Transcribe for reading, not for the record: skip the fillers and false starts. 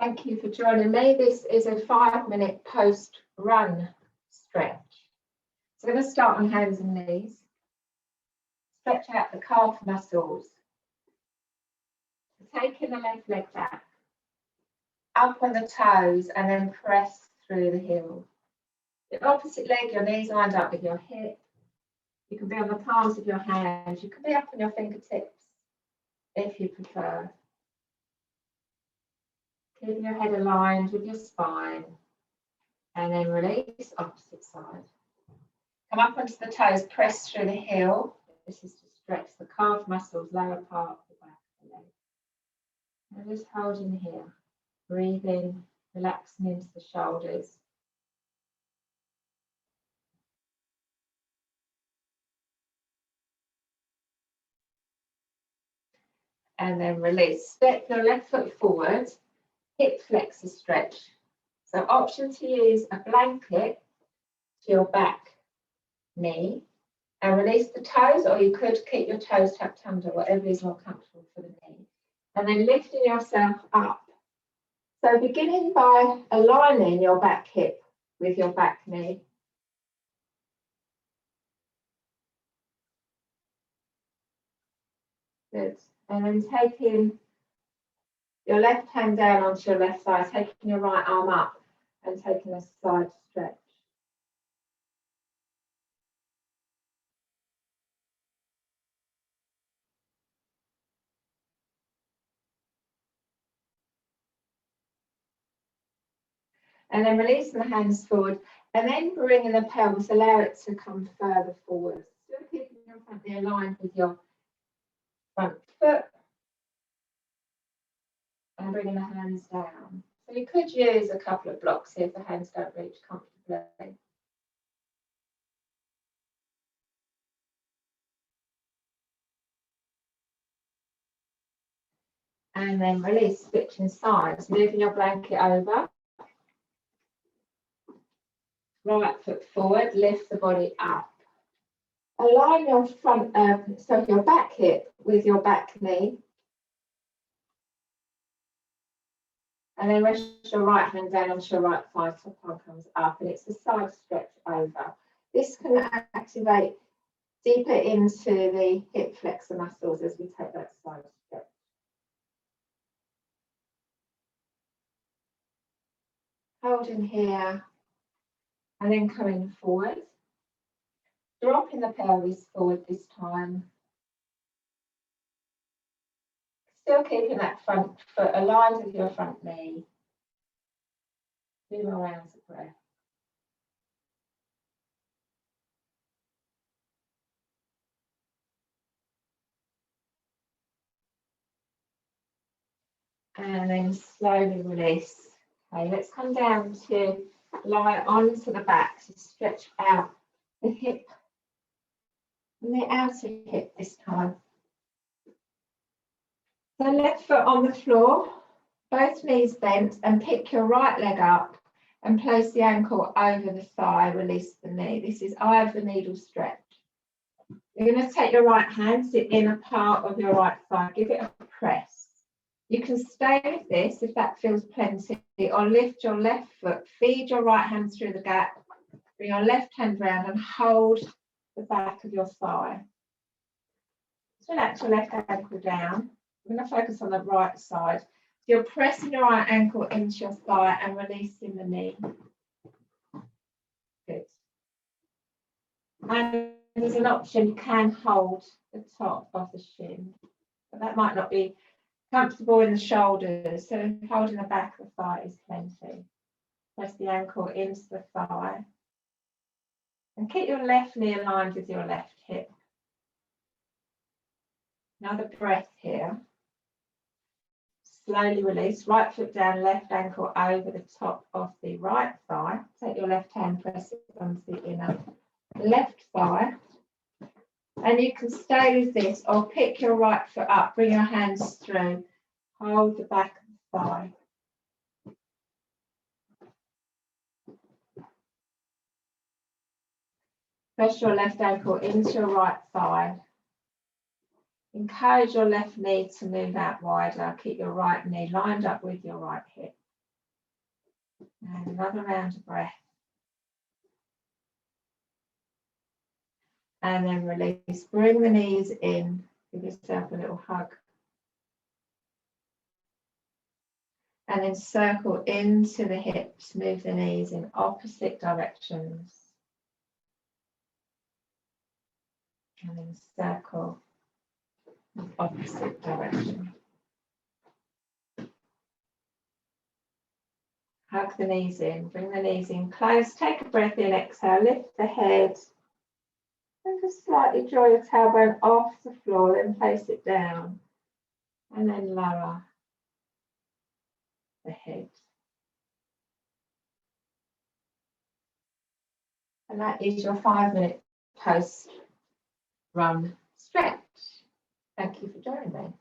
Thank you for joining me. This is a 5-minute post-run stretch. So I'm going to start on hands and knees. Stretch out the calf muscles. Taking the left leg back, up on the toes, and then press through the heel. The opposite leg, your knees lined up with your hip. You can be on the palms of your hands. You can be up on your fingertips if you prefer. Keeping your head aligned with your spine. And then release, opposite side. Come up onto the toes, press through the heel. This is to stretch the calf muscles, lower part of the back of the leg. And just holding here. Breathing, relaxing into the shoulders. And then release. Step your left foot forward, hip flexor stretch. So option to use a blanket to your back knee and release the toes, or you could keep your toes tucked under, whatever is more comfortable for the knee. And then lifting yourself up. So beginning by aligning your back hip with your back knee. Good. And then taking your left hand down onto your left side, taking your right arm up and taking a side stretch. And then releasing the hands forward and then bringing the pelvis, allow it to come further forward. Still keeping your front knee aligned with your front foot. And bringing the hands down. So you could use a couple of blocks here if the hands don't reach comfortably. And then release, switching sides, moving your blanket over. Right foot forward, lift the body up. Align your front, so your back hip with your back knee. And then rest your right hand down onto your right thigh, top arm comes up, and it's a side stretch over. This can activate deeper into the hip flexor muscles as we take that side stretch. Holding here, and then coming forward. Dropping the pelvis forward this time. Still keeping that front foot aligned with your front knee. 2 more rounds of breath. And then slowly release. Okay, let's come down to lie onto the back to stretch out the hip and the outer hip this time. So left foot on the floor, both knees bent, and pick your right leg up and place the ankle over the thigh, release the knee. This is eye of the needle stretch. You're going to take your right hand to the inner part of your right thigh, give it a press. You can stay with this if that feels plenty, or lift your left foot, feed your right hand through the gap, bring your left hand round and hold the back of your thigh. Just relax your left ankle down. I'm going to focus on the right side. So you're pressing your right ankle into your thigh and releasing the knee. Good. And there's an option, you can hold the top of the shin, but that might not be comfortable in the shoulders, so holding the back of the thigh is plenty. Press the ankle into the thigh. And keep your left knee aligned with your left hip. Another breath here. Slowly release, right foot down, left ankle over the top of the right thigh. Take your left hand, press it onto the inner left thigh. And you can stay with this or pick your right foot up, bring your hands through, hold the back of the thigh. Press your left ankle into your right thigh. Encourage your left knee to move out wider. Keep your right knee lined up with your right hip. And another round of breath. And then release. Bring the knees in. Give yourself a little hug. And then circle into the hips. Move the knees in opposite directions. And then circle in opposite direction. Hug the knees in. Bring the knees in close. Take a breath in. Exhale. Lift the head. And just slightly draw your tailbone off the floor, then place it down. And then lower the head. And that is your 5-minute post-run stretch. Thank you for joining me.